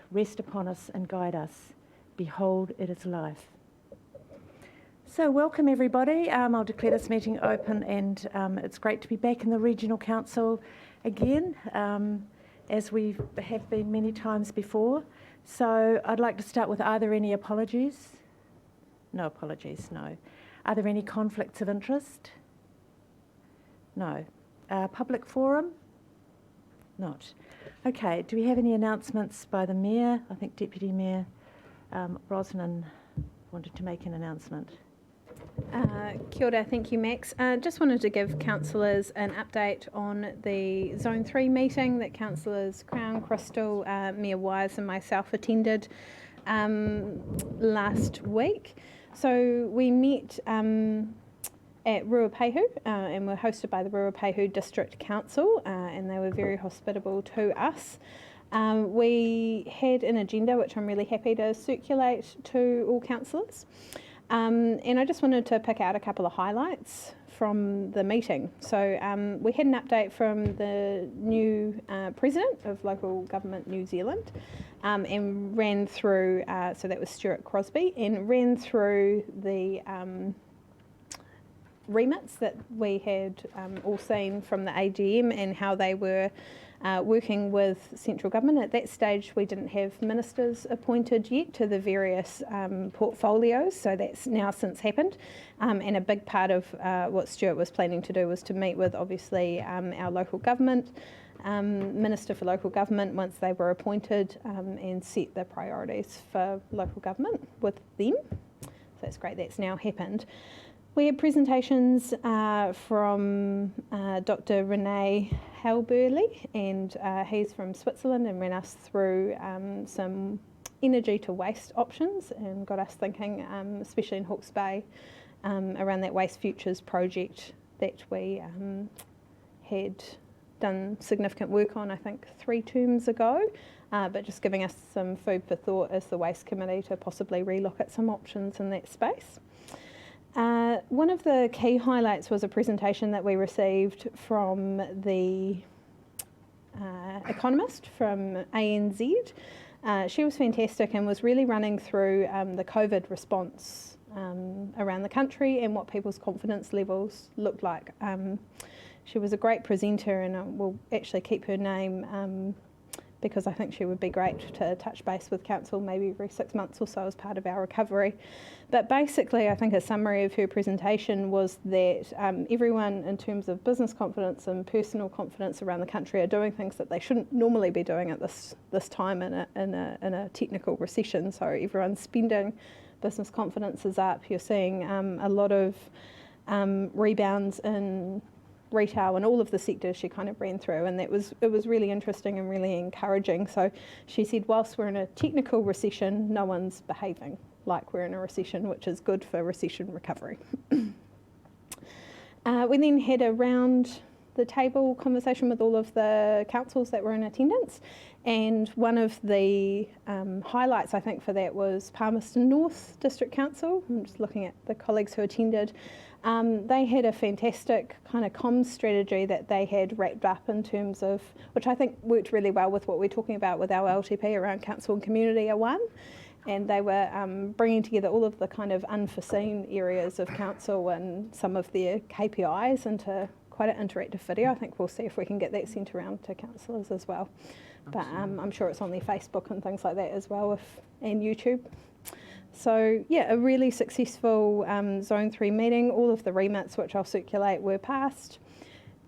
rest upon us and guide us. Behold, it is life. So welcome everybody. I'll declare this meeting open, and it's great to be back in the Regional Council again, as we have been many times before. So I'd like to start with, are there any apologies? No apologies, no. Are there any conflicts of interest? No. Public forum? Not. Okay, do we have any announcements by the Mayor? I think Deputy Mayor Brosnan wanted to make an announcement. Kia ora, thank you, Max. Just wanted to give councillors an update on the Zone 3 meeting that councillors Crown, Crystal, Mayor Wise and myself attended last week. So we met at Ruapehu and were hosted by the Ruapehu District Council, and they were very hospitable to us. We had an agenda which I'm really happy to circulate to all councillors. And I just wanted to pick out a couple of highlights from the meeting. So we had an update from the new President of Local Government New Zealand, and ran through, so that was Stuart Crosby, and ran through the remits that we had all seen from the AGM and how they were working with central government. At that stage, we didn't have ministers appointed yet to the various portfolios, so that's now since happened. And a big part of what Stuart was planning to do was to meet with, obviously, our local government, Minister for Local Government, once they were appointed, and set the priorities for local government with them. So that's great, that's now happened. We had presentations from Dr. Renee Halberley, and he's from Switzerland, and ran us through some energy to waste options and got us thinking, especially in Hawke's Bay, around that Waste Futures project that we had done significant work on, I think, 3 terms ago, but just giving us some food for thought as the Waste Committee to possibly relook at some options in that space. One of the key highlights was a presentation that we received from the economist from ANZ. She was fantastic and was really running through the COVID response around the country and what people's confidence levels looked like. She was a great presenter, and we'll actually keep her name because I think she would be great to touch base with council maybe every 6 months or so as part of our recovery. But basically, I think a summary of her presentation was that everyone, in terms of business confidence and personal confidence around the country, are doing things that they shouldn't normally be doing at this time in a technical recession. So everyone's spending, business confidence is up. You're seeing a lot of rebounds in retail and all of the sectors she kind of ran through, and it was really interesting and really encouraging. So she said, whilst we're in a technical recession, no one's behaving like we're in a recession, which is good for recession recovery. We then had a round the table conversation with all of the councils that were in attendance, and one of the highlights I think for that was Palmerston North District Council. I'm just looking at the colleagues who attended. They had a fantastic kind of comms strategy that they had wrapped up in terms of, which I think worked really well with what we're talking about with our LTP around council and community are one. And they were bringing together all of the kind of unforeseen areas of council and some of their KPIs into quite an interactive video. I think we'll see if we can get that sent around to councillors as well. But I'm sure it's on their Facebook and things like that as well, and YouTube. So yeah, a really successful Zone 3 meeting. All of the remits, which I'll circulate, were passed.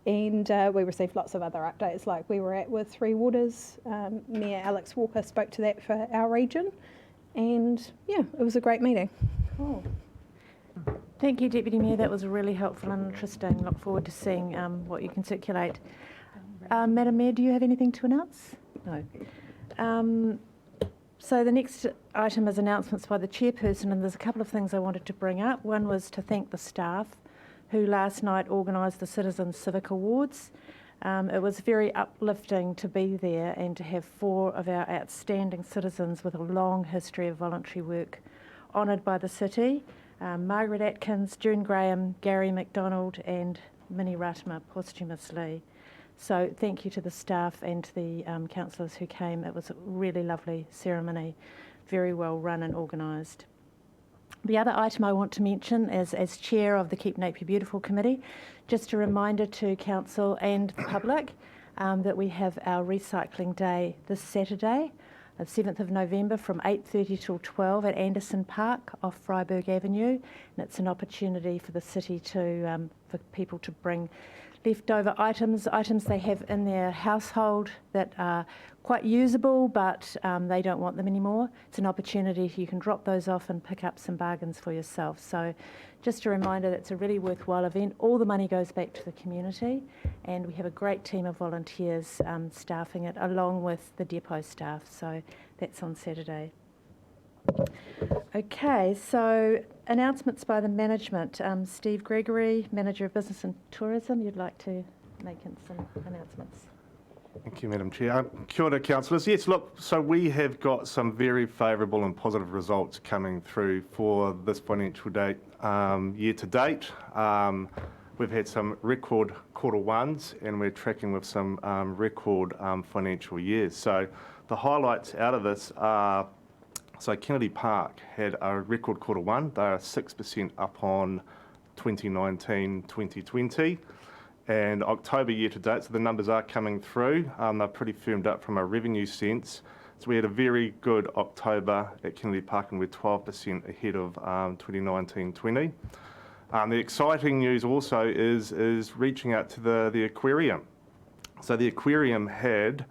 And we received lots of other updates, like we were at with Three Waters. Mayor Alex Walker spoke to that for our region. And yeah, it was a great meeting. Cool. Thank you, Deputy Mayor. That was really helpful and interesting. Look forward to seeing what you can circulate. Madam Mayor, do you have anything to announce? No. So the next item is announcements by the chairperson, and there's a couple of things I wanted to bring up. One was to thank the staff who last night organised the Citizens Civic Awards. It was very uplifting to be there and to have 4 of our outstanding citizens with a long history of voluntary work honoured by the city. Margaret Atkins, June Graham, Gary McDonald and Minnie Ratama posthumously. So thank you to the staff and to the councillors who came. It was a really lovely ceremony, very well run and organised. The other item I want to mention is, as chair of the Keep Napier Beautiful Committee, just a reminder to council and the public that we have our recycling day this Saturday, the 7th of November, from 8:30 till 12 at Anderson Park off Freiburg Avenue, and it's an opportunity for the city to for people to bring leftover items they have in their household that are quite usable, but they don't want them anymore. It's an opportunity you can drop those off and pick up some bargains for yourself. So just a reminder that it's a really worthwhile event. All the money goes back to the community, and we have a great team of volunteers staffing it along with the depot staff. So that's on Saturday. Okay, so announcements by the management. Steve Gregory, Manager of Business and Tourism, you'd like to make some announcements. Thank you, Madam Chair. Kia ora, councillors. Yes, look, so we have got some very favourable and positive results coming through for this financial year to date. We've had some record quarter ones, and we're tracking with some record financial years. So the highlights out of this are, so Kennedy Park had a record quarter one. They are 6% up on 2019-2020. And October year to date, so the numbers are coming through. They're pretty firmed up from a revenue sense. So we had a very good October at Kennedy Park, and we're 12% ahead of 2019-20. The exciting news also is reaching out to the aquarium. So the aquarium had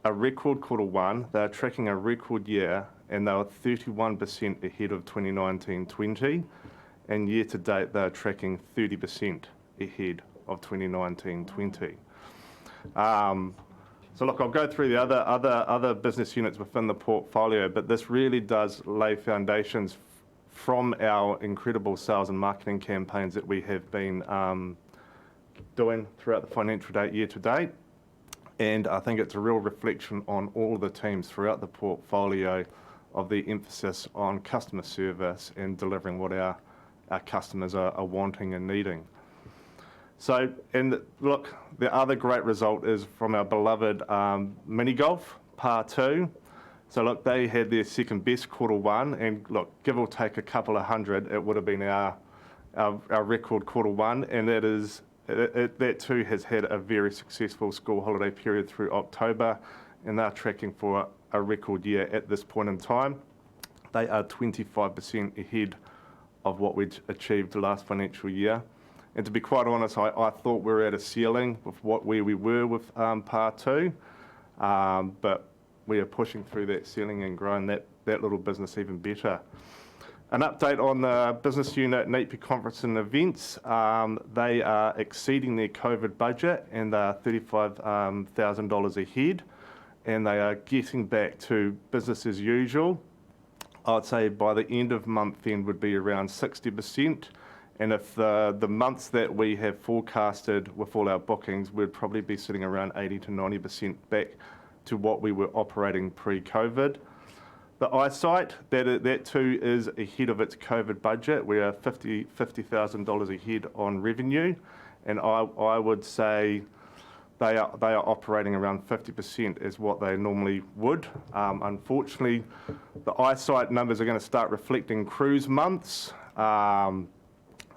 a record quarter one. They're tracking a record year, and they were 31% ahead of 2019-20. And year to date, they're tracking 30% ahead of 2019-20. So look, I'll go through the other business units within the portfolio, but this really does lay foundations from our incredible sales and marketing campaigns that we have been doing throughout the financial year to date. And I think it's a real reflection on all the teams throughout the portfolio of the emphasis on customer service and delivering what our customers are wanting and needing. So, and look, the other great result is from our beloved mini golf, par 2. So look, they had their second best quarter one, and look, give or take a couple of hundred, it would have been our record quarter one, and that too has had a very successful school holiday period through October, and they're tracking for a record year at this point in time. They are 25% ahead of what we achieved last financial year. And to be quite honest, I thought we were at a ceiling with where we were with par 2, but we are pushing through that ceiling and growing that little business even better. An update on the business unit, Napier Conference and Events. They are exceeding their COVID budget, and they are $35,000 ahead, and they are getting back to business as usual. I'd say by the end of month end would be around 60%. And if the months that we have forecasted with all our bookings, we'd probably be sitting around 80 to 90% back to what we were operating pre-COVID. The eyesight, that too is ahead of its COVID budget. We are $50,000 ahead on revenue, and I would say they are operating around 50% is what they normally would. Unfortunately, the eyesight numbers are going to start reflecting cruise months.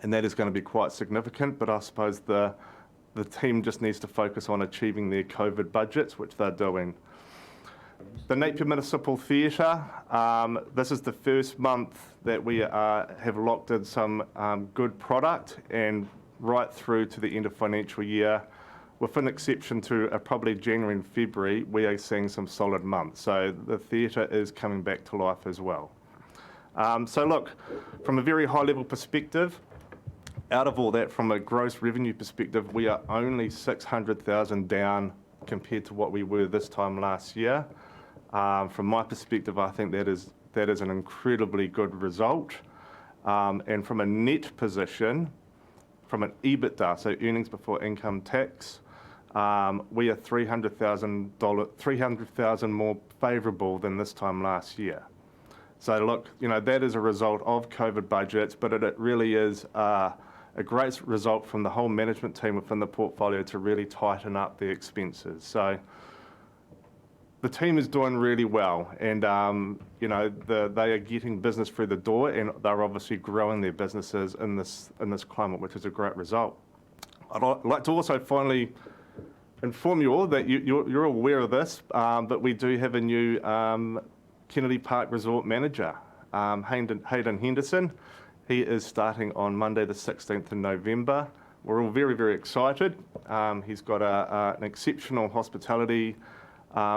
And that is going to be quite significant, but I suppose the team just needs to focus on achieving their COVID budgets, which they're doing. The Napier Municipal Theatre, this is the first month that we have locked in some good product, and right through to the end of financial year, with an exception to probably January and February, we are seeing some solid months. So the theatre is coming back to life as well. So look, from a very high level perspective, out of all that, from a gross revenue perspective, we are only $600,000 down compared to what we were this time last year. From my perspective, I think that is an incredibly good result. And from a net position, from an EBITDA, so earnings before income tax, we are $300,000 more favourable than this time last year. So look, that is a result of COVID budgets, but it really is a great result from the whole management team within the portfolio to really tighten up the expenses. So the team is doing really well, and they are getting business through the door, and they're obviously growing their businesses in this climate, which is a great result. I'd like to also finally inform you all that you're aware of this, but we do have a new Kennedy Park Resort manager, Hayden Henderson. He is starting on Monday the 16th of November. We're all very, very excited. He's got an exceptional hospitality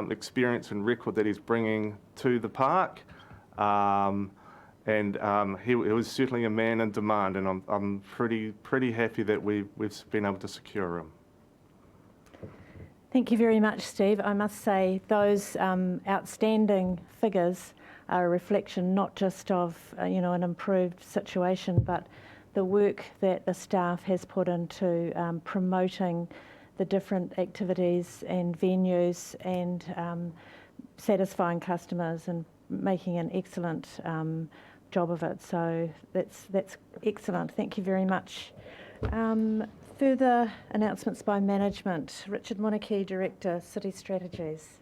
experience and record that he's bringing to the park. He was certainly a man in demand, and I'm pretty happy that we've been able to secure him. Thank you very much, Steve. I must say those outstanding figures are a reflection not just of an improved situation, but the work that the staff has put into promoting the different activities and venues and satisfying customers and making an excellent job of it. So that's excellent. Thank you very much. Further announcements by management. Richard Monarchy, Director, City Strategies.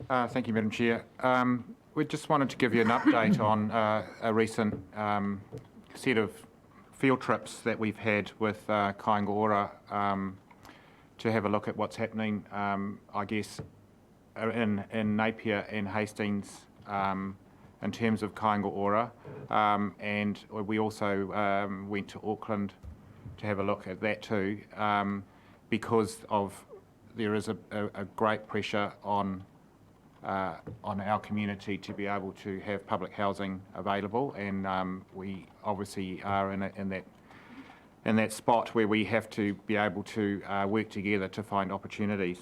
Thank you, Madam Chair. We just wanted to give you an update on a recent set of field trips that we've had with Kāinga Ora to have a look at what's happening, I guess, in Napier and Hastings in terms of Kāinga Ora. And we also went to Auckland to have a look at that too, because there is a great pressure on our community to be able to have public housing available, and we obviously are in that spot where we have to be able to work together to find opportunities.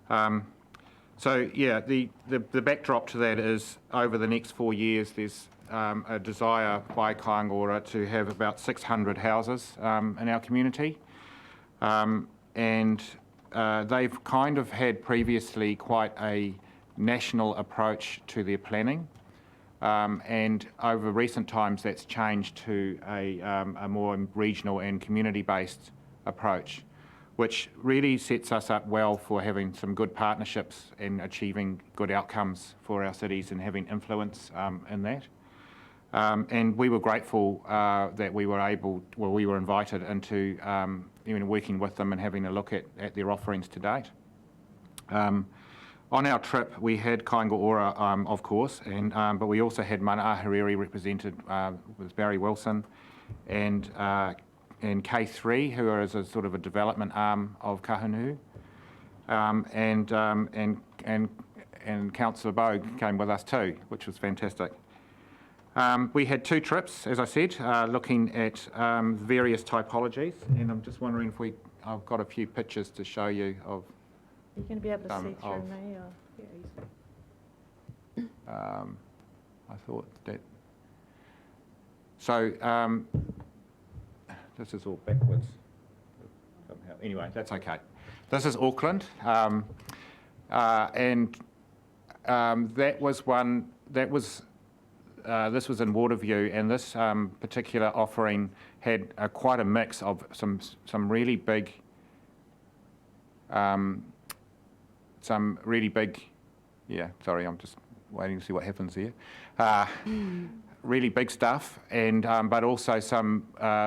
So yeah, the backdrop to that is over the next 4 years there's a desire by Kāinga Ora to have about 600 houses in our community, and they've kind of had previously quite a national approach to their planning, and over recent times that's changed to a more regional and community-based approach, which really sets us up well for having some good partnerships and achieving good outcomes for our cities and having influence in that. And we were grateful that we were invited into working with them and having a look at their offerings to date. On our trip, we had Kāinga Ora, of course, but we also had Mana Ahuriri represented with Barry Wilson and K3, who is a sort of a development arm of Kahunuhu, and Councillor Bogue came with us too, which was fantastic. We had 2 trips, as I said, looking at various typologies, and I'm just wondering if I've got a few pictures to show you of. You're going to be able to see through me? Or? Yeah, I thought that. So this is all backwards somehow. Anyway, that's okay. This is Auckland, and that was one. That was. This was in Waterview, and this particular offering had quite a mix of some really big. Yeah, sorry, I'm just waiting to see what happens here. Really big stuff, and but also some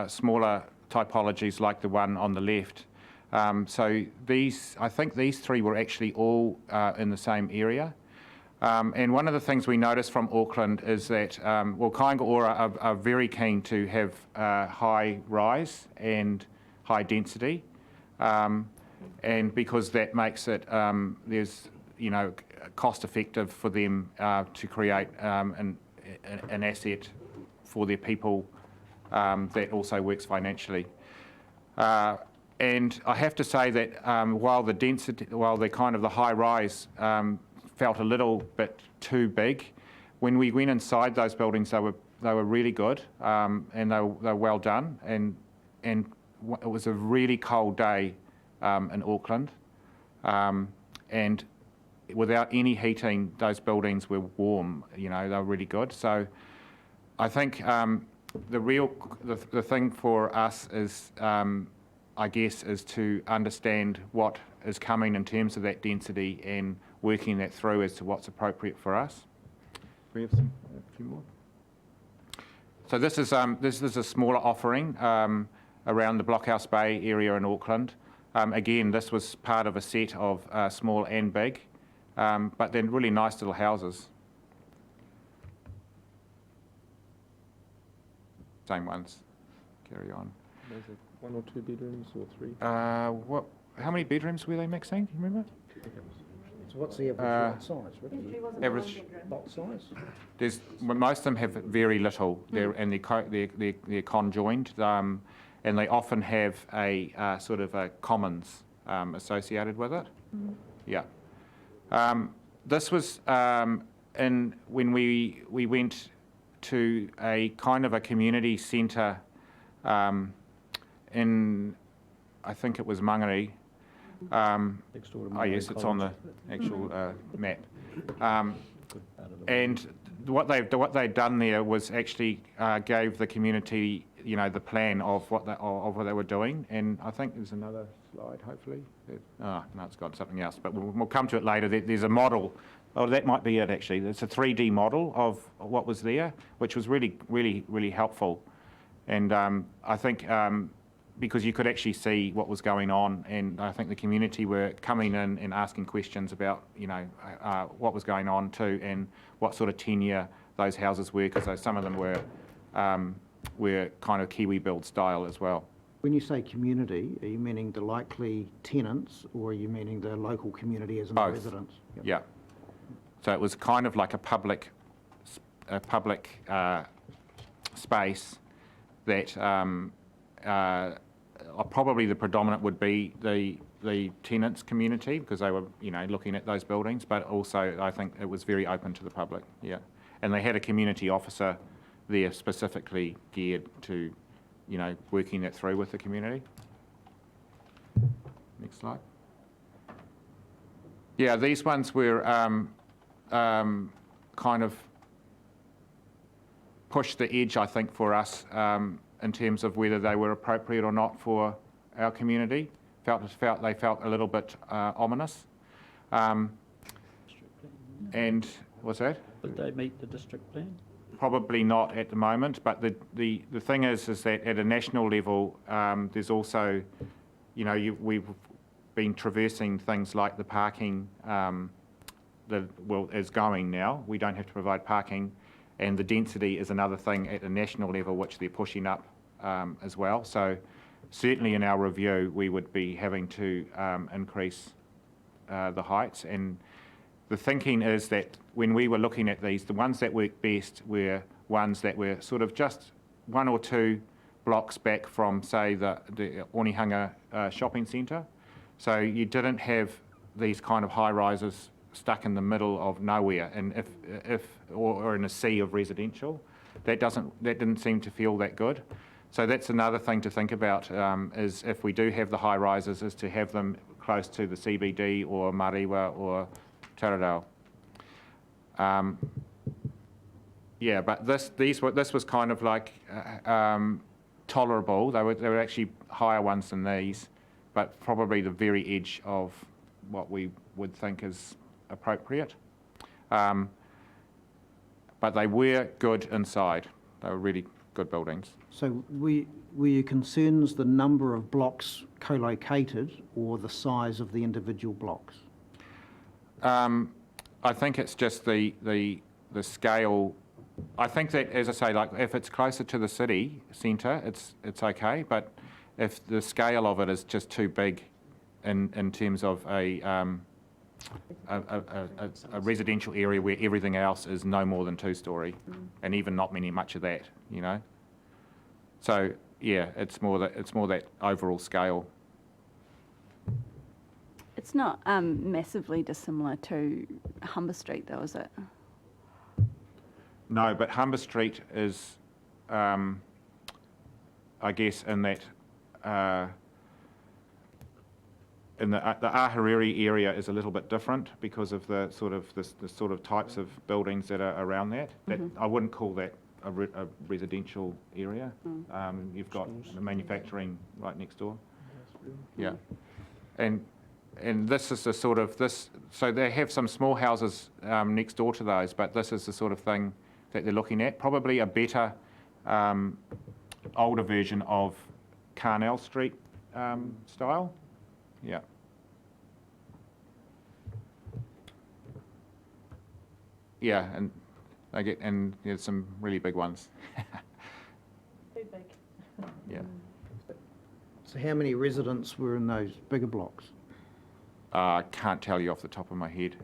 smaller typologies like the one on the left. So I think these 3 were actually all in the same area. And one of the things we noticed from Auckland is that, Kāinga Ora are very keen to have high rise and high density, and because that makes it there's cost effective for them to create an asset for their people that also works financially. And I have to say that while the kind of the high rise felt a little bit too big, when we went inside those buildings, they were really good, and they were well done. And it was a really cold day in Auckland, and without any heating, those buildings were warm. They were really good. So I think the thing for us is, I guess, is to understand what is coming in terms of that density and working that through as to what's appropriate for us. We have a few more. So this is a smaller offering around the Blockhouse Bay area in Auckland. Again, this was part of a set of small and big, but they're really nice little houses. Same ones. Carry on. Was it 1 or 2 bedrooms or 3? How many bedrooms were they, Maxine? Do you remember? So what's the average lot size? Average. Lot size? Most of them have very little, and they're conjoined, and they often have a sort of a commons associated with it. Yeah. This was when we went to a kind of a community centre in, I think it was Mangere. Next door to Oh yes, it's on the actual map. And what they'd done there was actually gave the community, the plan of what they were doing. And I think there's another slide, hopefully. No, it's got something else, but we'll come to it later. There's a model. Oh, that might be it actually. It's a 3D model of what was there, which was really, really, really helpful. And I think because you could actually see what was going on, and I think the community were coming in and asking questions about, what was going on too, and what sort of tenure those houses were, because some of them were kind of Kiwi build style as well. When you say community, are you meaning the likely tenants, or are you meaning the local community as in the Both. residents? Yep. Yeah. So it was kind of like a public space that probably the predominant would be the tenants community, because they were looking at those buildings, but also I think it was very open to the public. Yeah, and they had a community officer there specifically geared to working that through with the community. Next slide. Yeah, these ones were kind of pushed the edge, I think, for us in terms of whether they were appropriate or not for our community. They felt a little bit ominous. And what's that? Would they meet the district plan? Probably not at the moment, but the thing is that at a national level, there's also, we've been traversing things like the parking is going now. We don't have to provide parking, and the density is another thing at a national level which they're pushing up as well. So certainly in our review, we would be having to increase the heights. And the thinking is that when we were looking at these, the ones that worked best were ones that were sort of just 1 or 2 blocks back from, say, the Onehunga shopping centre. So you didn't have these kind of high rises stuck in the middle of nowhere, and or in a sea of residential. That didn't seem to feel that good. So that's another thing to think about, is if we do have the high rises, is to have them close to the CBD or Mariwa or Taradale. Yeah, but this was kind of like tolerable. They were actually higher ones than these, but probably the very edge of what we would think is appropriate. But they were good inside. They were really good buildings. So were your concerns the number of blocks co-located or the size of the individual blocks? I think it's just the scale. I think that, as I say, like if it's closer to the city centre, it's okay. But if the scale of it is just too big, in terms of a residential area where everything else is no more than 2-storey, and even not much of that, So yeah, it's more that overall scale. It's not massively dissimilar to Humber Street, though, is it? No, but Humber Street is, I guess, in that in the Ahuriri area is a little bit different because of the sort of types of buildings that are around that. I wouldn't call that a residential area. You've got the manufacturing right next door. Yeah, and this is the sort of so they have some small houses next door to those, but this is the sort of thing that they're looking at. Probably a better older version of Carnell Street style. Yeah. Yeah, and there's some really big ones. Too big. Yeah. So how many residents were in those bigger blocks? I can't tell you off the top of my head.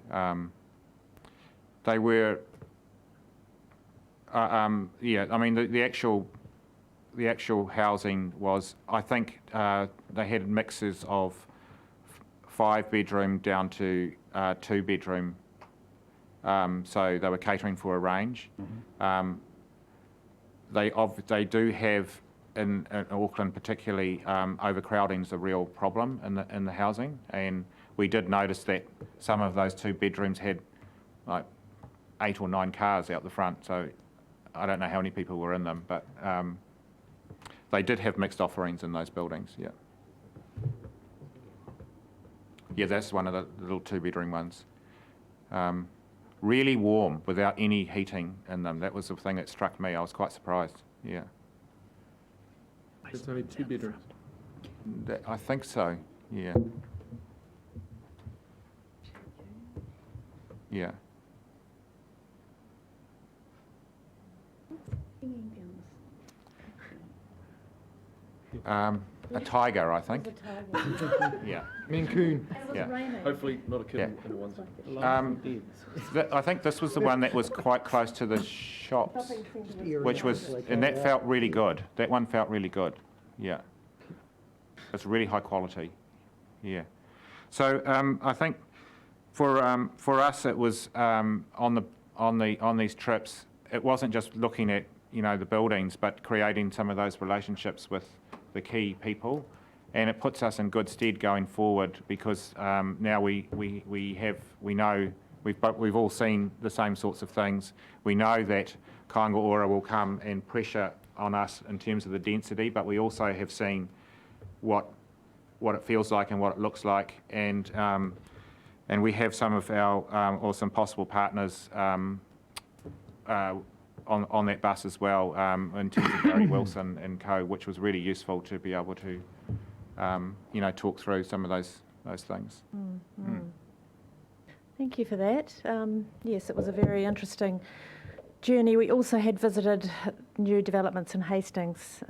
They were, yeah. I mean, the actual housing was. I think they had mixes of 5-bedroom down to 2-bedroom. So they were catering for a range. They do have in Auckland particularly overcrowding's a real problem in the housing, and we did notice that some of those 2 bedrooms had like 8 or 9 cars out the front. So I don't know how many people were in them, but they did have mixed offerings in those buildings. Yeah. Yeah, that's one of the little 2-bedroom ones. Really warm without any heating in them. That was the thing that struck me. I was quite surprised. Yeah. It's only 2 bedrooms. I think so. Yeah. Yeah. A tiger, I think. Yeah. Mancoon. Yeah. Hopefully not a kid Yeah. in a onesie. I think this was the one that was quite close to the shops, which was, and that felt really good. That one felt really good. Yeah. It's really high quality. Yeah. So I think for us it was on these trips. It wasn't just looking at the buildings, but creating some of those relationships with the key people, and it puts us in good stead going forward because now we know we've all seen the same sorts of things. We know that Kāinga Ora will come and pressure on us in terms of the density, but we also have seen what it feels like and what it looks like, and we have some of our or some possible partners on that bus as well, in terms of Gary Wilson and co, which was really useful to be able to, talk through some of those things. Thank you for that. Yes, it was a very interesting journey. We also had visited new developments in Hastings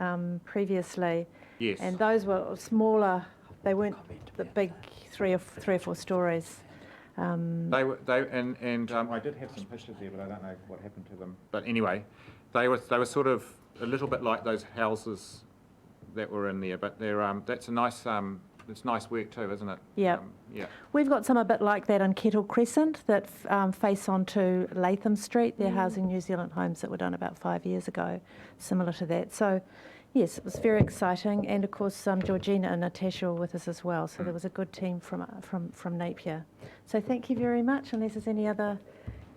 previously. Yes. And those were smaller. They weren't the big three or four stories. They were, and I did have some pictures there, but I don't know what happened to them. But anyway, they were sort of a little bit like those houses that were in there. But they're that's a nice it's nice work too, isn't it? Yeah. Yeah. We've got some a bit like that on Kettle Crescent that face onto Latham Street. They're housing New Zealand homes that were done about 5 years ago, similar to that. So, yes, it was very exciting. And of course, Georgina and Natasha were with us as well. So there was a good team from Napier. So thank you very much. Unless there's any other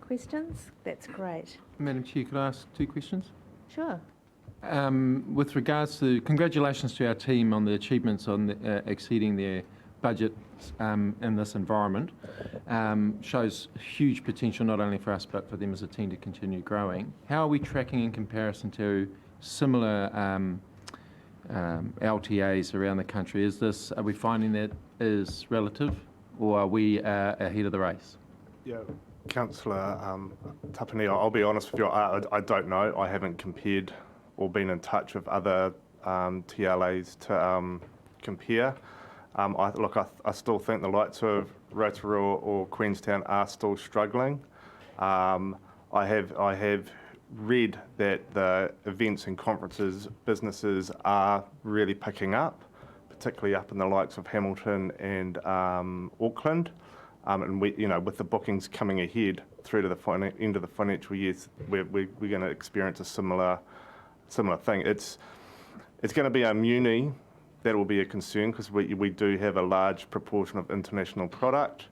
questions, that's great. Madam Chair, could I ask 2 questions? Sure. With regards to, congratulations to our team on the achievements on exceeding their budget in this environment. Shows huge potential not only for us but for them as a team to continue growing. How are we tracking in comparison to similar LTAs around the country? Are we finding that is relative, or are we ahead of the race? Yeah, Councillor Tapani, I'll be honest with you, I don't know. I haven't compared or been in touch with other TLAs to compare. I still think the likes of Rotorua or Queenstown are still struggling. I have read that the events and conferences businesses are really picking up, particularly up in the likes of Hamilton and Auckland. And we, with the bookings coming ahead through to the end of the financial year, we're going to experience a similar thing. It's going to be our muni that will be a concern because we do have a large proportion of international product,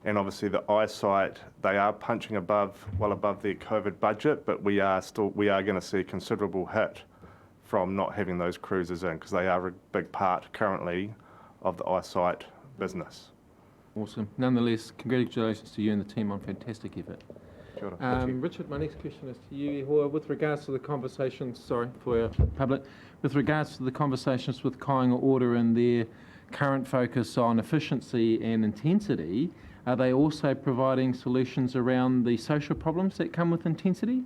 And obviously the eyesight, they are punching well above their COVID budget, but we are going to see a considerable hit from not having those cruisers in, because they are a big part currently of the eyesight business. Awesome. Nonetheless, congratulations to you and the team on fantastic effort. Kia ora. Thank you. Richard, my next question is to you, Ihua, with regards to the conversations, sorry for our public, with regards to the conversations with Kāinga Ora and their current focus on efficiency and intensity, are they also providing solutions around the social problems that come with intensity?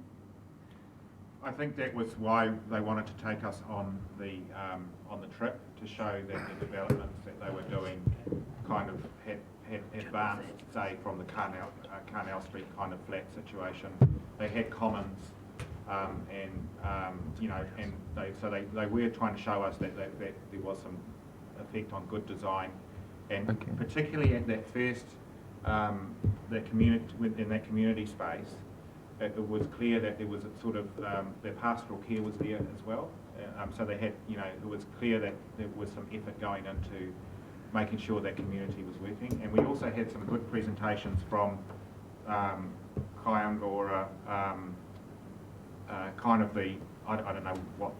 I think that was why they wanted to take us on the trip, to show that the developments that they were doing kind of had advanced, say, from the Carnell Street kind of flat situation. They had commons, and they were trying to show us that there was some effect on good design, and particularly at that first in that community space. It was clear that there was a sort of their pastoral care was there as well. So they had, it was clear that there was some effort going into making sure that community was working. And we also had some good presentations from Kāinga Ora, kind of the, I don't know what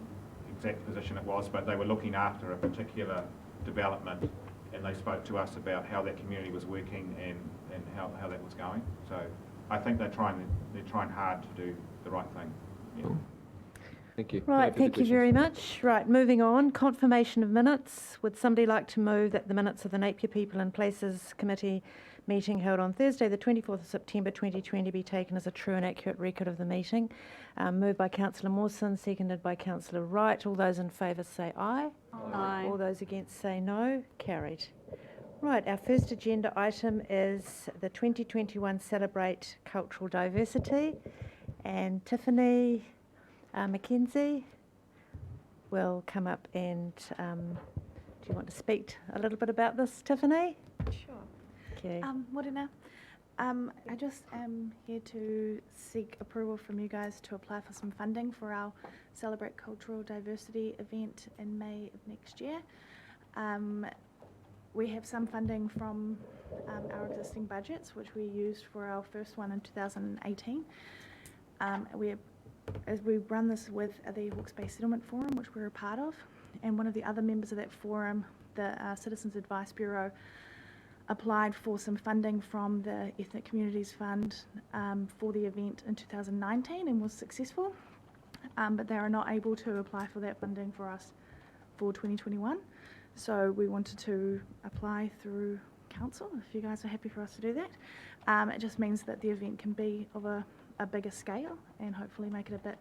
exact position it was, but they were looking after a particular development, and they spoke to us about how that community was working and how that was going. So I think they're trying hard to do the right thing. Yeah. Thank you. Right, thank you very much. Right, moving on. Confirmation of minutes. Would somebody like to move that the minutes of the Napier People and Places Committee meeting held on Thursday, the 24th of September 2020 be taken as a true and accurate record of the meeting? Moved by Councillor Mawson, seconded by Councillor Wright. All those in favour say aye. Aye. All those against say no. Carried. Right, our first agenda item is the 2021 Celebrate Cultural Diversity, and Tiffany Mackenzie will come up and do you want to speak a little bit about this, Tiffany? Sure. Okay. Morena, I just am here to seek approval from you guys to apply for some funding for our Celebrate Cultural Diversity event in May of next year. We have some funding from our existing budgets, which we used for our first one in 2018. As we run this with the Hawke's Bay Settlement Forum, which we're a part of, and one of the other members of that forum, the Citizens Advice Bureau, applied for some funding from the Ethnic Communities Fund for the event in 2019 and was successful, but they are not able to apply for that funding for us for 2021. So we wanted to apply through council, if you guys are happy for us to do that. It just means that the event can be of a bigger scale and hopefully make it a bit,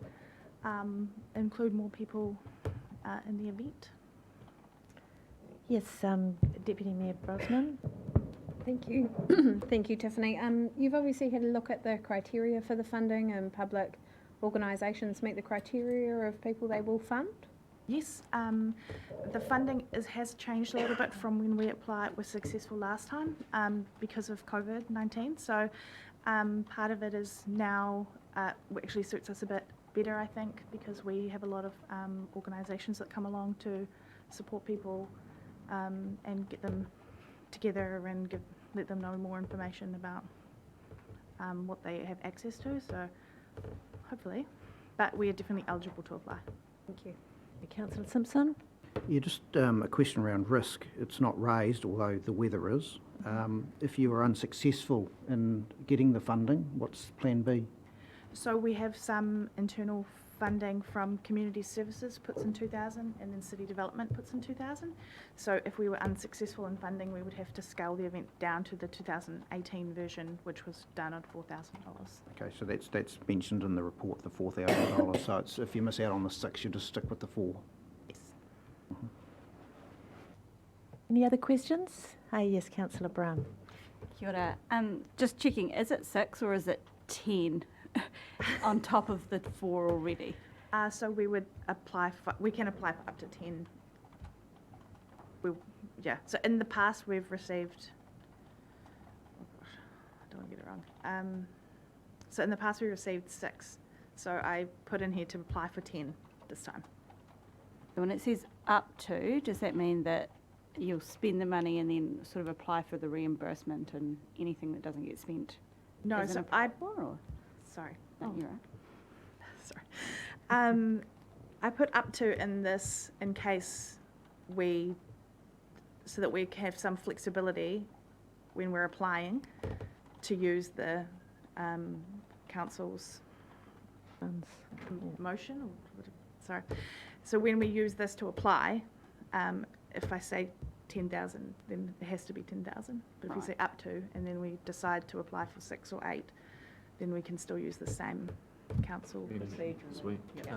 include more people in the event. Yes, Deputy Mayor Brosnan. Thank you. Thank you, Tiffany. You've obviously had a look at the criteria for the funding, and public organisations meet the criteria of people they will fund? Yes, the funding has changed a little bit from when we was successful last time because of COVID-19. So part of it is now actually suits us a bit better, I think, because we have a lot of organisations that come along to support people and get them together and let them know more information about what they have access to. So hopefully, but we are definitely eligible to apply. Thank you. Councillor Simpson. Yeah, just a question around risk. It's not raised, although the weather is. If you are unsuccessful in getting the funding, what's plan B? So we have some internal funding from Community Services puts in 2,000 and then City Development puts in 2,000. So if we were unsuccessful in funding, we would have to scale the event down to the 2018 version, which was done at $4,000. Okay, so that's mentioned in the report, the $4,000. So it's, if you miss out on the 6, you just stick with the 4. Yes. Mm-hmm. Any other questions? Yes, Councillor Brown. Kia ora. Just checking, is it 6 or is it 10 on top of the 4 already? So we would apply for, we can apply for up to 10. So in the past we've received, oh gosh, I don't want to get it wrong. So in the past we received 6. So I put in here to apply for 10 this time. So when it says up to, does that mean that you'll spend the money and then sort of apply for the reimbursement and anything that doesn't get spent No, isn't so applied for, or? sorry. No, you're right. Sorry. I put up to in this in case so that we have some flexibility when we're applying to use the council's Funds. motion. Sorry. So when we use this to apply, if I say 10,000, then it has to be 10,000. But if we Right. say up to, and then we decide to apply for 6 or 8, then we can still use the same council procedure. Sweet. Any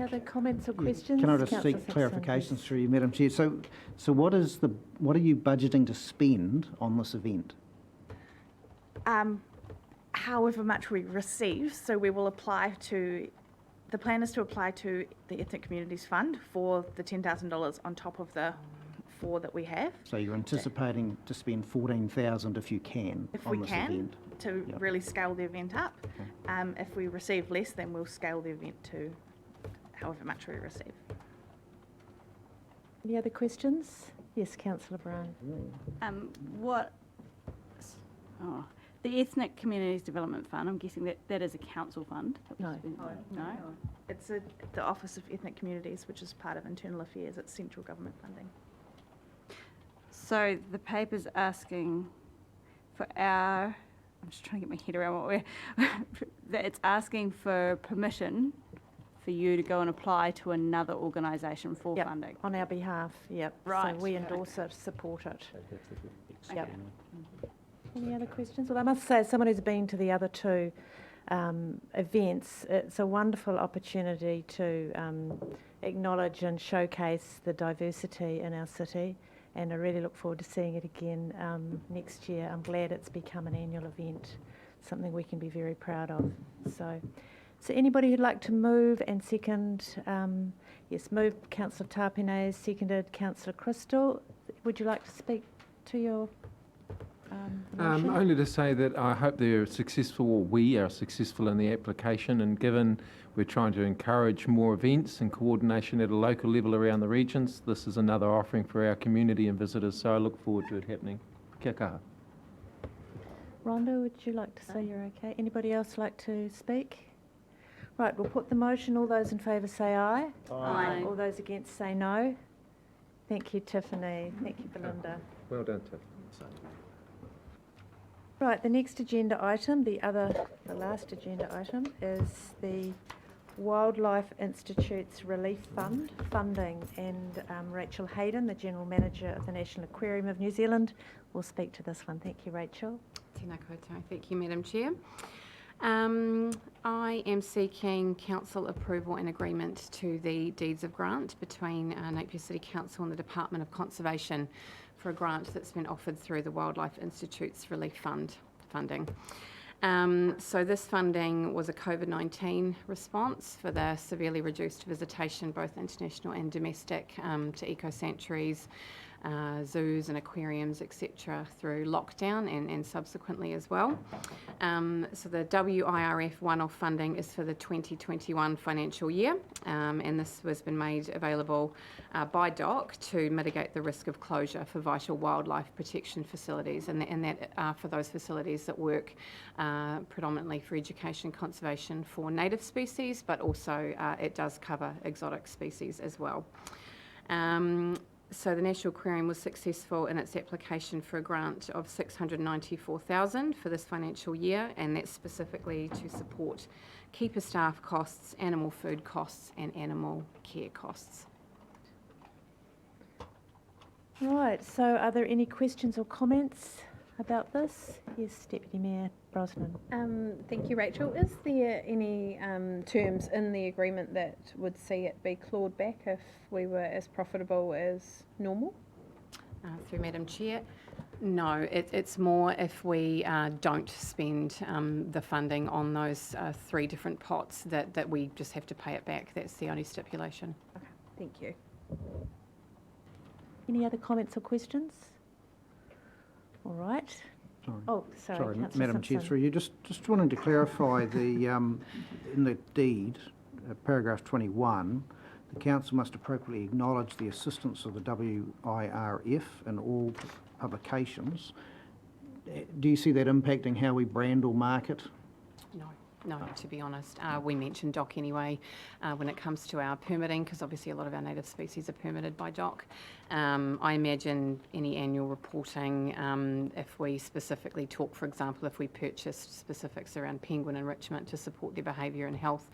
other comments or Yeah. questions? Can I just Councillor seek Simpson, clarifications yes. through you, Madam Chair? So what are you budgeting to spend on this event? However much we receive, so we will apply to, the plan is to apply to the Ethnic Communities Fund for the $10,000 on top of the 4 that we have. So you're anticipating to spend 14,000 if you can If on we this can, event? to Yep. really scale the event up. Okay. If we receive less, then we'll scale the event to however much we receive. Any other questions? Yes, Councillor Brown. What, the Ethnic Communities Development Fund, I'm guessing that is a council fund? that was No. spent- No? It's the Office of Ethnic Communities, which is part of Internal Affairs. It's central government funding. So the paper's asking for I'm just trying to get my head around what that it's asking for permission for you to go and apply to another organisation for Yep. funding. On our behalf, yep. Right. So we endorse it, support it. Yep. External. Any other questions? Well, I must say, as someone who's been to the other 2 events, it's a wonderful opportunity to acknowledge and showcase the diversity in our city, and I really look forward to seeing it again next year. I'm glad it's become an annual event, something we can be very proud of. So anybody who'd like to move and second, yes, moved Councillor Tapine, seconded Councillor Crystal. Would you like to speak to your motion? Only to say that I hope they're successful, or we are successful in the application, and given we're trying to encourage more events and coordination at a local level around the regions, this is another offering for our community and visitors, so I look forward to it happening. Kia kaha. Rhonda, would you like to say you're okay? Anybody else like to speak? Right, we'll put the motion. All those in favour say aye. Aye. All those against say no. Thank you, Tiffany. Thank you, Belinda. Well done, Tiff. Right, the next agenda item, the last agenda item, is the Wildlife Institute's Relief Fund funding, and Rachel Hayden, the General Manager of the National Aquarium of New Zealand, will speak to this one. Thank you, Rachel. Tēnā koutou. Thank you, Madam Chair. I am seeking council approval and agreement to the deeds of grant between Napier City Council and the Department of Conservation for a grant that's been offered through the Wildlife Institute's Relief Fund funding. So this funding was a COVID-19 response for the severely reduced visitation, both international and domestic, to eco-sanctuaries, zoos and aquariums, etc., through lockdown and subsequently as well. So the WIRF one-off funding is for the 2021 financial year, and this has been made available by DOC to mitigate the risk of closure for vital wildlife protection facilities, and that for those facilities that work predominantly for education and conservation for native species, but also it does cover exotic species as well. So the National Aquarium was successful in its application for a grant of $694,000 for this financial year, and that's specifically to support keeper staff costs, animal food costs and animal care costs. Right, so are there any questions or comments about this? Yes, Deputy Mayor Brosnan. Thank you, Rachel. Is there any terms in the agreement that would see it be clawed back if we were as profitable as normal? Through Madam Chair, no, it's more if we don't spend the funding on those 3 different pots that we just have to pay it back. That's the only stipulation. Okay, thank you. Any other comments or questions? All right. Sorry. Oh, sorry, Councillor Madam Chair, Simpson. through you, just wanting to clarify the in the deed, paragraph 21, The council must appropriately acknowledge the assistance of the WIRF in all publications. Do you see that impacting how we brand or market? No, to be honest. We mentioned DOC anyway when it comes to our permitting, because obviously a lot of our native species are permitted by DOC. I imagine any annual reporting, if we specifically talk, for example, if we purchased specifics around penguin enrichment to support their behaviour and health,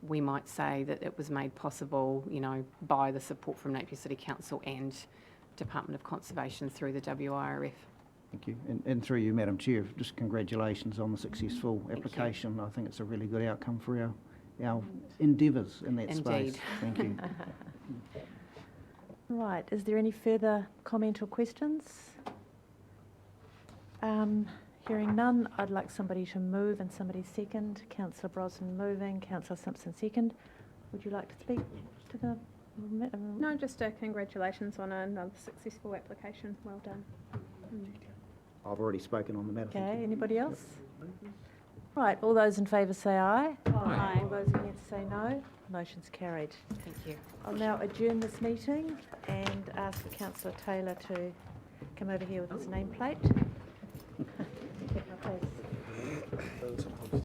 we might say that it was made possible, by the support from Napier City Council and Department of Conservation through the WIRF. Thank you. And through you, Madam Chair, just congratulations on the successful application. I think it's a really good outcome for our endeavours in that space. Thank you. Right, is there any further comment or questions? Hearing none, I'd like somebody to move and somebody second. Councillor Brosnan moving, Councillor Simpson second. Would you like to speak to the... No, just congratulations on another successful application. Well done. I've already spoken on the matter. Okay, anybody else? Right, all those in favour say aye. Aye. All those against say no. Motion's carried. Thank you. I'll now adjourn this meeting and ask for Councillor Taylor to come over here with his nameplate.